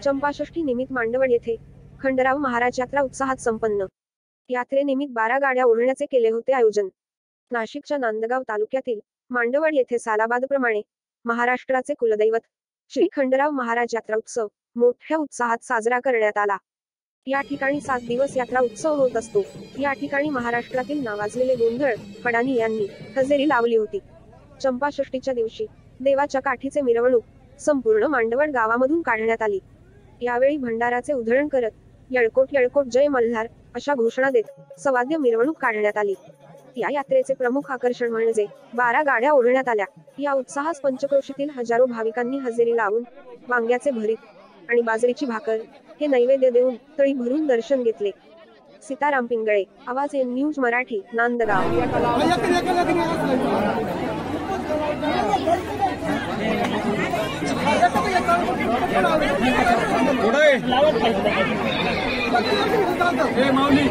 चंपाषष्ठी निमित्त मांडवड येथे खंडराव महाराज यात्रा उत्साहात संपन्न। यात्रेनिमित्त 12 गाड्या ओढण्याचे केले होते आयोजन। नाशिकच्या नांदगाव तालुक्यातील मांडवड येथे सालाबादप्रमाणे महाराष्ट्राचे कुलदैवत श्री खंडराव महाराज यात्रा उत्सव मोठ्या उत्साहात साजरा करण्यात आला। या ठिकाणी 7 दिवस यात्रा उत्सव होत असतो। या ठिकाणी महाराष्ट्रातील नावाजलेले गोंधळ फडानी यांनी हजेरी लावली होती। चंपाषष्ठीच्या दिवशी देवाच्या काठीचे मिरवणूक संपूर्ण मांडवड गावामधून काढण्यात आली। यावेळी भंडाराचे उधळण करत येळकोट येळकोट जय मल्हार अशा घोषणा देत सवाद्य मिरवणूक काढण्यात आली। या यात्रेचे प्रमुख आकर्षण म्हणजे 12 गाड्या ओढण्यात आल्या। या उत्साहास पंचक्रोशीतील हजारो भाविकांनी हजेरी लावून वांग्याचे भरीत आणि बाजरीची भाकर हे नैवेद्य देऊन तळी भरून दर्शन घेतले। सीताराम पिंगळे, आवाज एन न्यूज मराठी, नांदगाव। माऊली